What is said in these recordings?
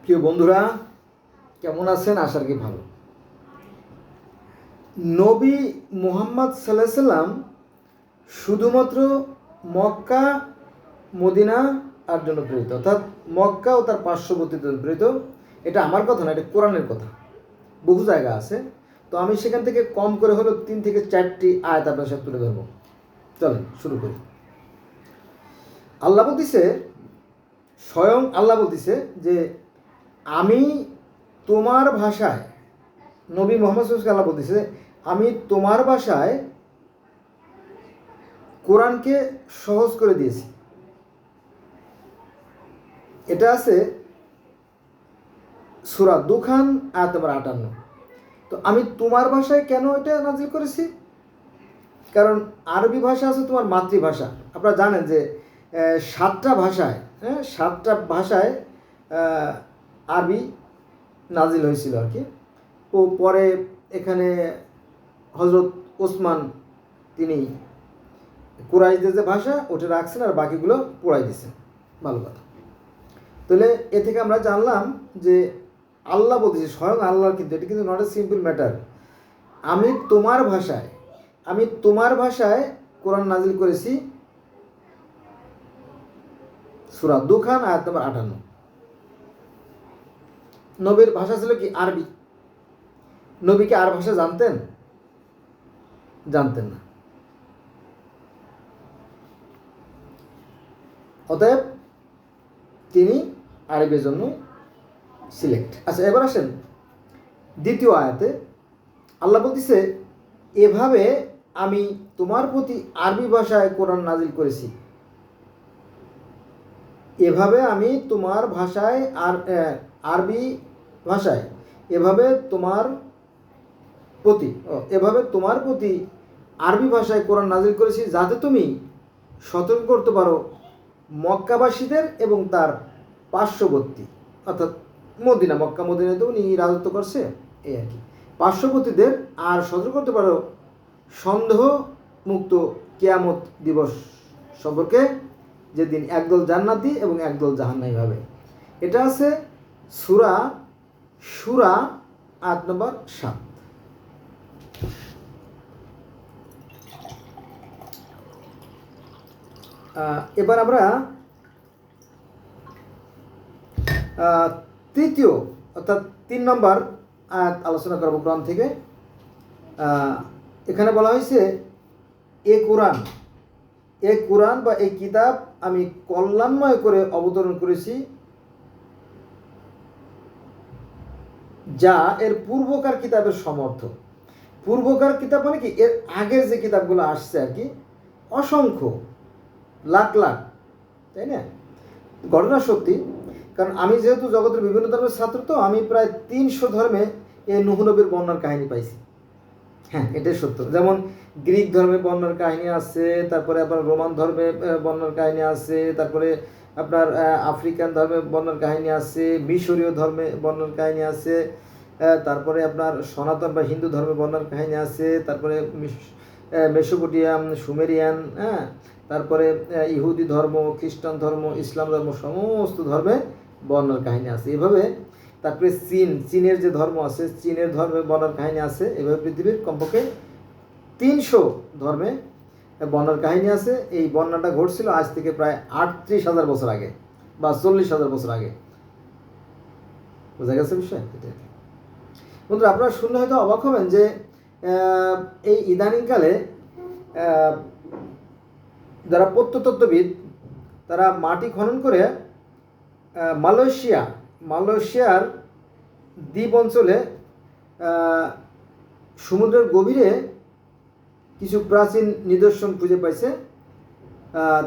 প্রিয় বন্ধুরা, কেমন আছেন? আশা করি ভালো। নবী মুহাম্মদ সাল্লাল্লাহু আলাইহি সাল্লাম শুধুমাত্র মক্কা মদিনা আর জন্য প্রেরিত, অর্থাৎ মক্কা ও তার পার্শ্ববর্তী জন্য প্রেরিত। এটা আমার কথা না, এটা কোরআনের কথা। বহু জায়গা আছে, তো আমি সেখান থেকে কম করে হলেও 3 থেকে 4টি আয়াত আপনার সাথে তুলে ধরবো। চলেন শুরু করি। আল্লাহ বলতেছে, স্বয়ং আল্লাহ বলতেছে যে আমি তোমার ভাষায়, নবী মোহাম্মদ সাল্লাল্লাহু আলাইহি আল্লাহ বলতেছে, আমি তোমার ভাষায় কোরআনকে সহজ করে দিয়েছি। এটা আছে সূরা দুখান আয়াত নম্বর 58। তো আমি তোমার ভাষায় কেন এটা নাজিল করেছি? কারণ আরবি ভাষা আছে তোমার মাতৃভাষা। আপনারা জানেন যে 7টা ভাষায়, 7টা ভাষায় আরবি নাজিল হয়েছিল আর কি। ও পরে এখানে হজরত ওসমান তিনি কুরাইশদের যে ভাষা ওটা রাখছেন আর বাকিগুলো পোড়াই দিয়েছেন। ভালো কথা। তাহলে এ থেকে আমরা জানলাম যে আল্লাহ বলতেছে, স্বয়ং আল্লাহর, কিন্তু এটা কিন্তু নট এ সিম্পল ম্যাটার। আমি তোমার ভাষায় কোরআন নাজিল করেছি। সূরা দুখান আয়াত নম্বর 58। নবীর ভাষা ছিল কি? আরবি। নবী কি আর ভাষা জানতেন? জানতেন না। অতএব তিনি আরবের জন্য সিলেক্ট। আচ্ছা, এবার আসেন দ্বিতীয় আয়াতে। আল্লাহ বলতেছে, এভাবে আমি তোমার প্রতি আরবি ভাষায় কোরআন নাজিল করেছি। এভাবে আমি তোমার ভাষায় আরবি ভাষায় এভাবে তোমার প্রতি আরবি ভাষায় কোরআন নাজিল করেছি, যাতে তুমি সতর্ক করতে পারো মক্কাবাসীদের এবং তার পার্শ্ববর্তী, অর্থাৎ মক্কা মদিনাতে উনি রাজত্ব করছে, এই আর কি, পার্শ্ববর্তীদের, আর সতর্ক করতে পারো সন্দেহ মুক্ত কিয়ামত দিবস সম্পর্কে, যেদিন একদল জান্নাতি এবং একদল জাহান্নামী হবে। এটা আছে সূরা শুরা আয়াত নম্বর 7। এবার আমরা তৃতীয় অর্থাৎ 3 নম্বর আয়াত আলোচনা করব কোরআন থেকে। এখানে বলা হয়েছে, এ কোরআন বা এই কিতাব আমি কল্যাণময় করে অবতরণ করেছি, যা এর পূর্বকার কিতাবের সমর্থ। পূর্বকার কিতাব মানে কি? এর আগের যে কিতাবগুলো আসছে আর কি, অসংখ্য, লাখ লাখ, তাই না? ঘটনা সত্যি, কারণ আমি যেহেতু জগতের বিভিন্ন ধর্মের ছাত্র, তো আমি প্রায় 300 ধর্মে এই নূহ নবীর বন্যার কাহিনী পাইছি। হ্যাঁ, এটাই সত্য। যেমন গ্রিক ধর্মে বন্যার কাহিনী আছে, তারপরে আপনার রোমান ধর্মে বন্যার কাহিনী আছে, তারপরে আপনার আফ্রিকান ধর্মে বন্যার কাহিনী আছে, মিশরীয় ধর্মে বন্যার কাহিনী আছে, তারপরে আপনার সনাতন বা হিন্দু ধর্মে বন্যার কাহিনী আছে, তারপরে মেসোপটেমিয়ান, সুমেরিয়ান, তারপরে ইহুদি ধর্ম, খ্রিস্টান ধর্ম, ইসলাম ধর্ম, সমস্ত ধর্মে বন্যার কাহিনী আছে। এভাবে তারপরে চীনের যে ধর্ম আছে, চীনের ধর্মে বন্যার কাহিনী আছে। এভাবে পৃথিবীর কমপক্ষে 300 ধর্মে বন্যার কাহিনী আছে। এই বন্যাটা ঘটছিল আজ থেকে প্রায় 38,000 বছর আগে বা 40,000 বছর আগে। বোঝা গেছে বিষয়? বন্ধুরা, আপনারা শুনলে হয়তো অবাক হবেন যে এই ইদানিংকালে যারা প্রত্নতত্ত্ববিদ, তারা মাটি খনন করে মালয়েশিয়ার দ্বীপ অঞ্চলে সমুদ্রের গভীরে কিছু প্রাচীন নিদর্শন খুঁজে পাইছে।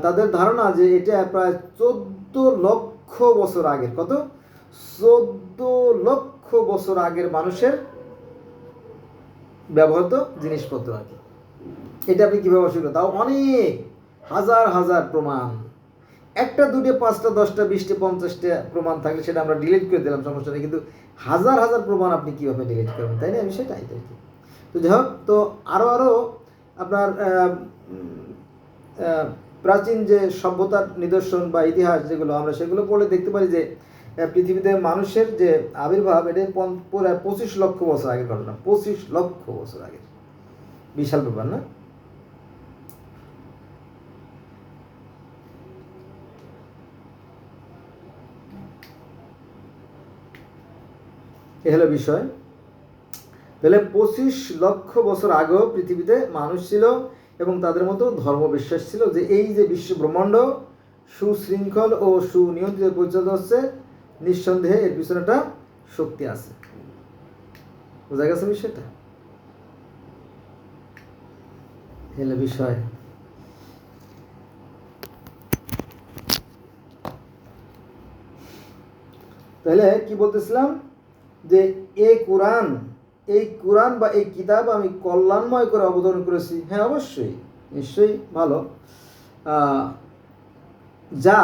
তাদের ধারণা যে এটা প্রায় 14 লক্ষ বছর আগের, কত? 14 লক্ষ বছর আগের মানুষের ব্যবহৃত জিনিসপত্র আর কি। এটা আপনি কীভাবে অস্বীকার? তাও অনেক হাজার হাজার প্রমাণ, 1টা 2টা 5টা 10টা 20টা 50টা প্রমাণ থাকলে সেটা আমরা ডিলিট করে দিলাম, সমস্যা নেই। কিন্তু হাজার হাজার প্রমাণ আপনি কীভাবে ডিলিট করবেন, তাই না? বিষয়টাই তাই কি। তো যাই হোক, তো আরও আপনার প্রাচীন যে সভ্যতার নিদর্শন বা ইতিহাস যেগুলো, আমরা সেগুলো পড়লে দেখতে পারি যে পৃথিবীতে মানুষের যে আবির্ভাব, এটা পুরো 25 লক্ষ বছর আগের ঘটনা। 25 লক্ষ বছর আগে, বিশাল ব্যাপার না? এ হলো বিষয়। তাহলে 25 লক্ষ বছর আগেও পৃথিবীতে মানুষ ছিল এবং তাদের মতো ধর্ম বিশ্বাস ছিল যে এই যে বিশ্ব ব্রহ্মাণ্ড সুশৃঙ্খল ও সুনিয়ন্ত্রিত পরিচালিত হচ্ছে, নিঃসন্দেহে এর পিছনে একটা শক্তি আছে। বোঝা গেছে বিষয়টা? হলো বিষয়। তাহলে কি বলতেছিলাম যে এই কোরআন বা এই কিতাব আমি কল্যাণময় করে অবতরণ করেছি। হ্যাঁ, অবশ্যই, নিশ্চয়ই ভালো। যা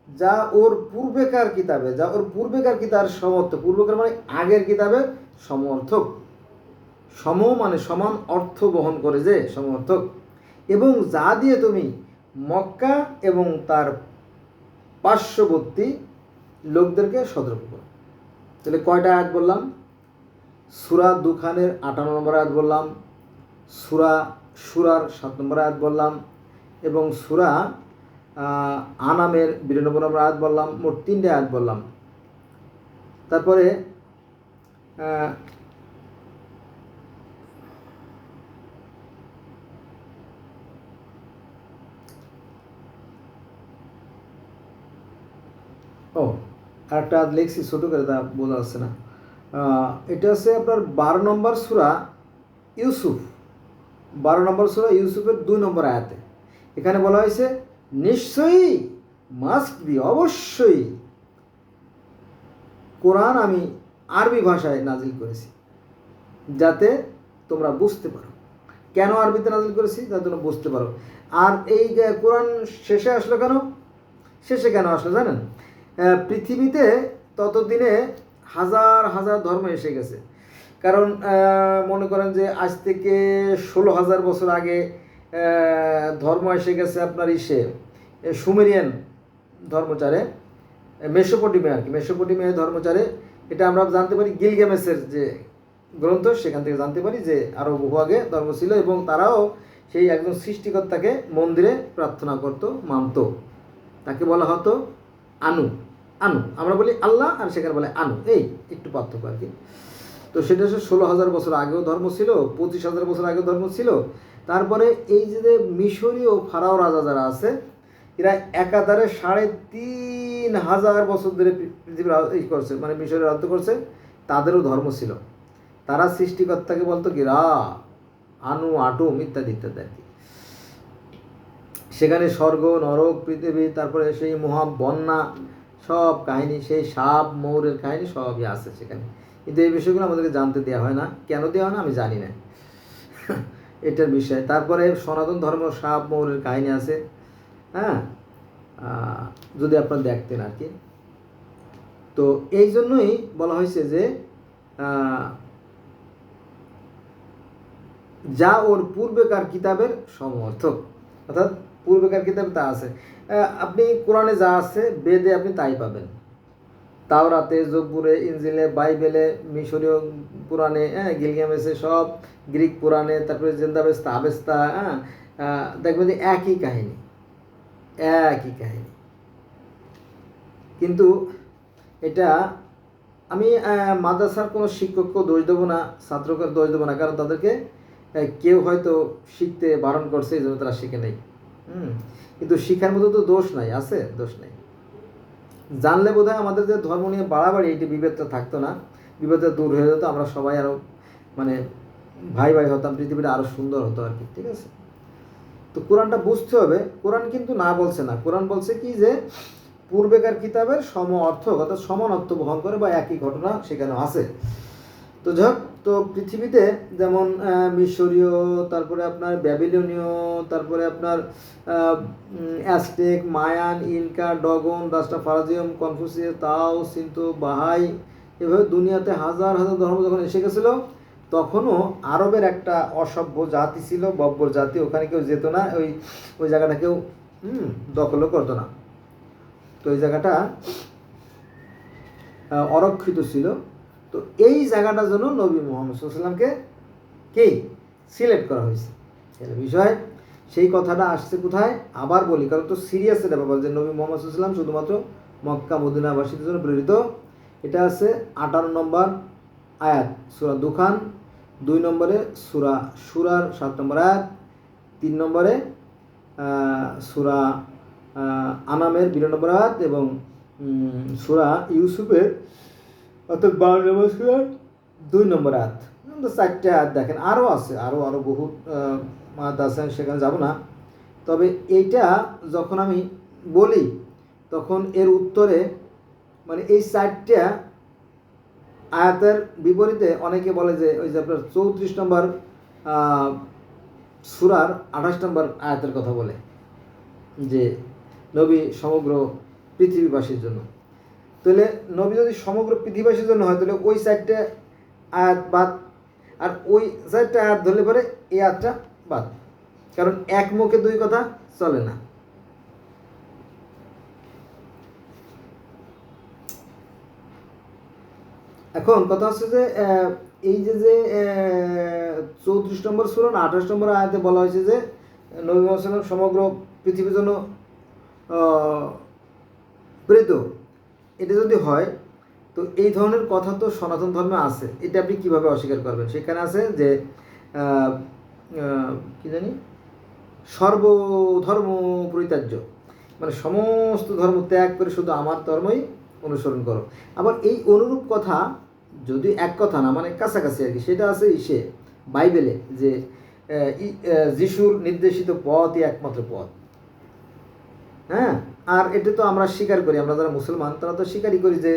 যা ওর পূর্বেকার কিতাবের সমর্থক। পূর্বেকার মানে আগের কিতাবের সমর্থক। মানে সমান অর্থ বহন করে, যে সমর্থক। এবং যা দিয়ে তুমি মক্কা এবং তার পার্শ্ববর্তী লোকদেরকে সতর্ক করো। তাহলে কয়টা আয়াত বললাম? সূরা দুখানের 58 নম্বর আয়াত বললাম, সূরার 7 নম্বর আয়াত বললাম, এবং সূরা আনামের 92 নম্বর আয়াত বললাম। মোট 3টে আয়াত বললাম। তারপরে আরেকটা আয়াত লিখছি ছোটো করে, তা বোঝা যাচ্ছে না। এটা হচ্ছে আপনার 12 নম্বর সূরা ইউসুফ, 12 নম্বর সূরা ইউসুফের 2 নম্বর আয়াতে এখানে বলা হয়েছে নিশ্চয়ই, মাস্ট বি, অবশ্যই কোরআন আমি আরবি ভাষায় নাজিল করেছি যাতে তোমরা বুঝতে পারো। কেন আরবিতে নাজিল করেছি? যাতে তোমরা বুঝতে পারো। আর এই কোরআন শেষে আসলো কেন? শেষে কেন আসলো জানেন? পৃথিবীতে ততদিনে হাজার হাজার ধর্ম এসে গেছে। কারণ মনে করেন যে আজ থেকে 16,000 বছর আগে ধর্ম এসে গেছে আপনার সুমেরিয়ান ধর্মচারে, মেসোপটেমিয়া ধর্মচারে। এটা আমরা জানতে পারি গিলগামেশের যে গ্রন্থ, সেখান থেকে জানতে পারি যে আরও বহু আগে ধর্ম ছিল এবং তারাও সেই একজন সৃষ্টিকর্তাকে মন্দিরে প্রার্থনা করত, মানত। তাকে বলা হতো আনু। আমরা বলি আল্লাহ, আর সেখানে বলে আনু, এই একটু পার্থক্য আর কি। তো সেটা 16,000 বছর আগেও ধর্ম ছিল, 25,000 বছর আগেও ধর্ম ছিল। তারপরে এই যে মিশরীয় ফারাও রাজা যারা আছে, এরা একাধারে 3,500 বছর ধরে পৃথিবীর করছে, মানে মিশরের রাজ্য করছে। তাদেরও ধর্ম ছিল। তারা সৃষ্টিকর্তাকে বলতো কি রা, আনু, আটুম ইত্যাদি ইত্যাদি আর কি। সেখানে স্বর্গ, নরক, পৃথিবী, তারপরে সেই মহাবন্যা, সব কাহিনী, সেই সাপ মৌরের কাহিনী সবই আছে সেখানে। কিন্তু এই বিষয়গুলো আমাদেরকে জানতে দেওয়া হয় না। কেন দেওয়া হয় না আমি জানি না, এটার বিষয়। তারপরে সনাতন ধর্ম সাপ মৌরের কাহিনী আছে, হ্যাঁ, যদি আপনারা দেখতেন আর কি। তো এই জন্যই বলা হয়েছে যে যা ওর পূর্বেকার কিতাবের সমর্থক, অর্থাৎ পূর্বেকার কিতাবে তা আছে। আপনি কোরআনে যা আছে বেদে আপনি তাই পাবেন। তাওরাতে, জব্বুরে, ইনজিলে, বাইবেলে, মিশরীয় পুরাণে, গিলগামেশে, সব গ্রিক পুরাণে, তারপরে জেন্দাবেস্তা, আবেস্তা, দেখবেন যে একই কাহিনী। কিন্তু এটা আমি মাদ্রাসার কোনো শিক্ষককেও দোষ দেবো না, ছাত্রকে দোষ দেবো না, কারণ তাদেরকে কেউ হয়তো শিখতে বারণ করছে, এই জন্য তারা শিখে নেই। কিন্তু শিখার মতো তো দোষ নাই, আছে দোষ নেই। জানলে বোধহয় আমাদের যে ধর্ম নিয়ে বাড়াবাড়ি, এটি বিভেদটা থাকতো না, বিভেদটা দূর হয়ে যেত, আমরা সবাই আরও মানে ভাই হতাম, পৃথিবীটা আরও সুন্দর হতো আর কি। ঠিক আছে? তো কোরআনটা বুঝতে হবে। কোরআন কিন্তু না বলছে না, কোরআন বলছে কি যে পূর্বেকার কিতাবের সম অর্থ, অর্থাৎ সমান অর্থ বহন করে বা একই ঘটনা সেখানে আছে। তো যাই হোক, তো পৃথিবীতে যেমন মিশরীয়, তারপরে আপনার ব্যাবিলনীয়, তারপরে আপনার অ্যাজটেক, মায়ান, ইনকা, ডগন, রাস্টাফারাজিয়াম, কনফুসিয়াস, তাও, সিন্তো, বাহাই, এভাবে দুনিয়াতে হাজার হাজার ধর্ম যখন এসে গেছিলো, তখনও আরবের একটা অসভ্য জাতি ছিল, বব্বর জাতি। ওখানে কেউ যেত না, ওই জায়গাটা কেউ দখলও করতো না। তো ওই জায়গাটা অরক্ষিত ছিল। তো এই জায়গাটার জন্য নবী মুহাম্মদ সাল্লাল্লাহু আলাইহি ওয়াসাল্লামকে কি সিলেক্ট করা হয়েছে এর বিষয়। সেই কথাটা আসছে কোথায় আবার বলি, কারণ তো সিরিয়াস এটা ব্যাপার যে নবী মুহাম্মদ সাল্লাল্লাহু আলাইহি ওয়াসাল্লাম শুধুমাত্র মক্কা মদিনাবাসীদের জন্য প্রেরিত। এটা আছে 58 নম্বর আয়াত সূরা দুখান, 2 নম্বরে সূরা শুরার 7 নম্বর আয়াত, 3 নম্বরে সূরা আনামের 92 নম্বর আয়াত এবং সূরা ইউসুফের অর্থাৎ 12 নম্বর সূরার 2 নম্বর আয়াত। 4টে আয়াত দেখেন, আরও আছে, আরও বহু আয়াত আছে, সেখানে যাব না। তবে এইটা যখন আমি বলি তখন এর উত্তরে মানে এই 4টে আয়াতের বিপরীতে অনেকে বলে যে ওই যে আপনার 34 নম্বর সূরার 28 নম্বর আয়াতের কথা বলে যে নবী সমগ্র পৃথিবীবাসীর জন্য। তাহলে নবী যদি সমগ্র পৃথিবীবাসীর জন্য হয় তাহলে ওই 4টে আয়াত বাদ, আর ওই 4টে আয়াত ধরলে পরে এই আয়াতটা বাদ, কারণ এক মুখে দুই কথা চলে না। এখন কথা হচ্ছে যে এই যে 34 নম্বর সূরা 28 নম্বর আয়াতে বলা হয়েছে যে নবী মুহাম্মদ সাল্লাল্লাহু আলাইহি ওয়াসাল্লাম সমগ্র পৃথিবীর জন্য প্রেরিত। এটা যদি হয় তো এই ধরনের কথা তো সনাতন ধর্মে আছে, এটা আপনি কীভাবে অস্বীকার করবেন? সেখানে আছে যে কি জানি সর্বধর্ম পরিত্যাজ্য, মানে সমস্ত ধর্ম ত্যাগ করে শুধু আমার ধর্মই অনুসরণ করো। আবার এই অনুরূপ কথা যদি এক কথা না মানে কাছাকাছি আর কি, সেটা আছে ইসে বাইবেলে যে যিশুর নির্দেশিত পথই একমাত্র পথ। হ্যাঁ, আর এটা তো আমরা স্বীকার করি, আমরা যারা মুসলমান তারা তো স্বীকারই করি যে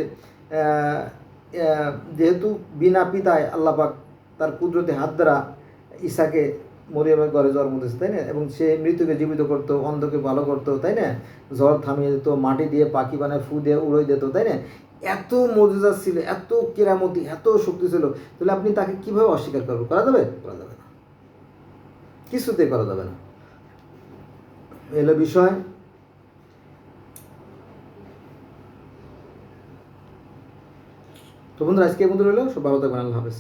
যেহেতু বিনা পিতায় আল্লাহ পাক তার কুদরতি হাত দ্বারা ঈসাকে মরিয়মের ঘরে জন্ম দিয়েছে, তাই না? এবং সে মৃত্যুকে জীবিত করতো, অন্ধকে ভালো করতো, তাই না? ঝড় থামিয়ে দিত, মাটি দিয়ে পাখি বানায় ফু দিয়ে উড়িয়ে দিত, তাই না? এত মজুজা ছিল, এত কেরামতি, এত শক্তি ছিল, তাহলে আপনি তাকে কীভাবে অস্বীকার করবেন? করা যাবে? করা যাবে না, কিছুতেই করা যাবে না। এলো বিষয়। তো বন্ধুরা আজকে বন্ধু রইল, সব ভালো থাকবেন, আল্লাহ হাফেজ।